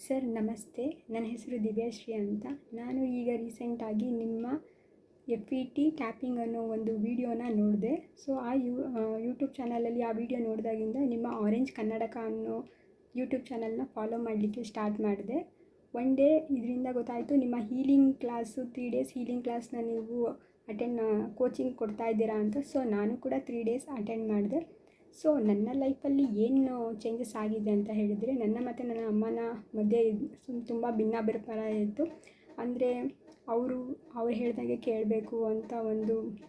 Sir ನಮಸ್ತೆ, ನನ್ನ ಹೆಸರು ದಿವ್ಯಾಶ್ರೀ ಅಂತ. ನಾನು ಈಗ ರೀಸೆಂಟಾಗಿ ನಿಮ್ಮ FET ಟ್ಯಾಪಿಂಗ್ ಅನ್ನೋ ಒಂದು ವಿಡಿಯೋನ ನೋಡಿದೆ. ಸೊ ಆ ಯೂಟ್ಯೂಬ್ ಚಾನಲಲ್ಲಿ ಆ ವಿಡಿಯೋ ನೋಡಿದಾಗಿಂದ ನಿಮ್ಮ ಆರೆಂಜ್ ಕನ್ನಡಕ ಅನ್ನೋ ಯೂಟ್ಯೂಬ್ ಚಾನಲ್ನ ಫಾಲೋ ಮಾಡಲಿಕ್ಕೆ ಸ್ಟಾರ್ಟ್ ಮಾಡಿದೆ. ಒನ್ ಡೇ ಇದರಿಂದ ಗೊತ್ತಾಯಿತು ನಿಮ್ಮ ಹೀಲಿಂಗ್ ಕ್ಲಾಸು 3 ಡೇಸ್ ಹೀಲಿಂಗ್ ಕ್ಲಾಸ್ನ ನೀವು ಕೋಚಿಂಗ್ ಕೊಡ್ತಾ ಇದ್ದೀರಾ ಅಂತ. ಸೊ ನಾನು ಕೂಡ 3 ಡೇಸ್ ಅಟೆಂಡ್ ಮಾಡಿದೆ. ಸೊ ನನ್ನ ಲೈಫಲ್ಲಿ ಏನು ಚೇಂಜಸ್ ಆಗಿದೆ ಅಂತ ಹೇಳಿದರೆ, ನನ್ನ ಮತ್ತು ನನ್ನ ಅಮ್ಮನ ಮಧ್ಯೆ ತುಂಬ ಭಿನ್ನಾಭಿಪ್ರಾಯ ಇತ್ತು. ಅಂದರೆ ಅವ್ರು ಹೇಳ್ದಾಗೆ ಕೇಳಬೇಕು ಅಂತ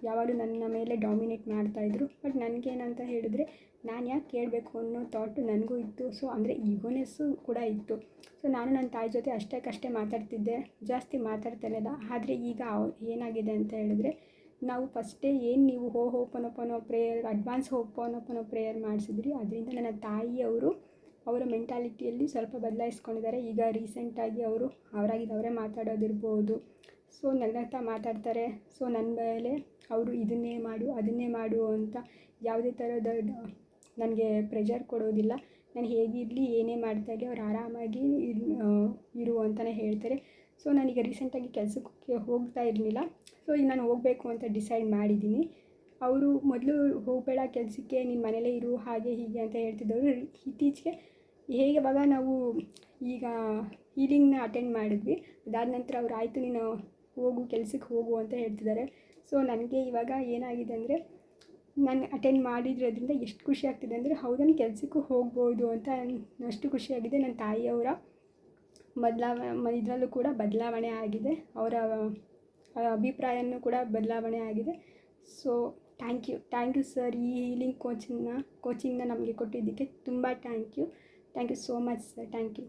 ಯಾವಾಗಲೂ ನನ್ನ ಮೇಲೆ ಡಾಮಿನೇಟ್ ಮಾಡ್ತಾಯಿದ್ರು. ಬಟ್ ನನಗೇನಂತ ಹೇಳಿದ್ರೆ, ನಾನು ಯಾಕೆ ಕೇಳಬೇಕು ಅನ್ನೋ ಥಾಟು ನನಗೂ ಇತ್ತು. ಸೊ ಅಂದರೆ ಈಗೋನೆಸ್ಸು ಕೂಡ ಇತ್ತು. ಸೊ ನಾನು ನನ್ನ ತಾಯಿ ಜೊತೆ ಅಷ್ಟಕ್ಕಷ್ಟೇ ಮಾತಾಡ್ತಿದ್ದೆ, ಜಾಸ್ತಿ ಮಾತಾಡ್ತಾಯಿಲ್ಲ. ಆದರೆ ಈಗ ಏನಾಗಿದೆ ಅಂತ ಹೇಳಿದ್ರೆ, ನಾವು ಫಸ್ಟೇ ಏನು ನೀವು ಹೋಪನೋಪನೋ ಪ್ರೇಯರ್, ಅಡ್ವಾನ್ಸ್ ಹೋಪನೋಪನೋ ಪ್ರೇಯರ್ ಮಾಡಿಸಿದ್ರಿ, ಅದರಿಂದ ನನ್ನ ತಾಯಿಯವರು ಅವರ ಮೆಂಟಾಲಿಟಿಯಲ್ಲಿ ಸ್ವಲ್ಪ ಬದಲಾಯಿಸ್ಕೊಂಡಿದ್ದಾರೆ. ಈಗ ರೀಸೆಂಟಾಗಿ ಅವರೇ ಮಾತಾಡೋದಿರ್ಬೋದು. ಸೊ ನನ್ನ ಹತ್ರ ಮಾತಾಡ್ತಾರೆ. ಸೊ ನನ್ನ ಮೇಲೆ ಅವರು ಇದನ್ನೇ ಮಾಡು ಅದನ್ನೇ ಮಾಡು ಅಂತ ಯಾವುದೇ ಥರದ ನನಗೆ ಪ್ರೆಷರ್ ಕೊಡೋದಿಲ್ಲ. ನಾನು ಹೇಗಿರಲಿ ಏನೇ ಮಾಡ್ತಾಯಿರಲಿ ಅವ್ರು ಆರಾಮಾಗಿ ಇರು ಅಂತಲೇ ಹೇಳ್ತಾರೆ. ಸೊ ನಾನೀಗ ರೀಸೆಂಟಾಗಿ ಕೆಲಸಕ್ಕೆ ಹೋಗ್ತಾ ಇರಲಿಲ್ಲ. ಸೊ ಈಗ ನಾನು ಹೋಗಬೇಕು ಅಂತ ಡಿಸೈಡ್ ಮಾಡಿದ್ದೀನಿ. ಅವರು ಮೊದಲು ಹೋಗಬೇಡ ಕೆಲಸಕ್ಕೆ, ನೀನು ಮನೇಲೇ ಇರು ಹಾಗೆ ಹೀಗೆ ಅಂತ ಹೇಳ್ತಿದ್ದವರು. ಇತ್ತೀಚೆಗೆ ಇವಾಗ ನಾವು ಈಗ ಹೀಲಿಂಗ್ನ ಅಟೆಂಡ್ ಮಾಡಿದ್ವಿ. ಅದಾದ ನಂತರ ಅವ್ರು ಆಯಿತು ನೀನು ಹೋಗು ಕೆಲಸಕ್ಕೆ ಹೋಗು ಅಂತ ಹೇಳ್ತಿದ್ದಾರೆ. ಸೊ ನನಗೆ ಇವಾಗ ಏನಾಗಿದೆ ಅಂದರೆ, ನಾನು ಅಟೆಂಡ್ ಮಾಡಿರೋದ್ರಿಂದ ಎಷ್ಟು ಖುಷಿ ಆಗ್ತಿದೆ ಅಂದರೆ, ಹೌದನ್ನು ಕೆಲಸಕ್ಕೂ ಹೋಗ್ಬೋದು ಅಂತ ಅಷ್ಟು ಖುಷಿಯಾಗಿದೆ. ನನ್ನ ತಾಯಿಯವರ ಇದರಲ್ಲೂ ಕೂಡ ಬದಲಾವಣೆ ಆಗಿದೆ. ಅವರ ಅಭಿಪ್ರಾಯನೂ ಕೂಡ ಬದಲಾವಣೆ ಆಗಿದೆ. ಸೊ ಥ್ಯಾಂಕ್ ಯು ಸರ್, ಈ ಹೀಲಿಂಗ್ ಕೋಚಿಂಗ್ನ ನಮಗೆ ಕೊಟ್ಟಿದ್ದಕ್ಕೆ ತುಂಬ thank you so much sir. Thank you.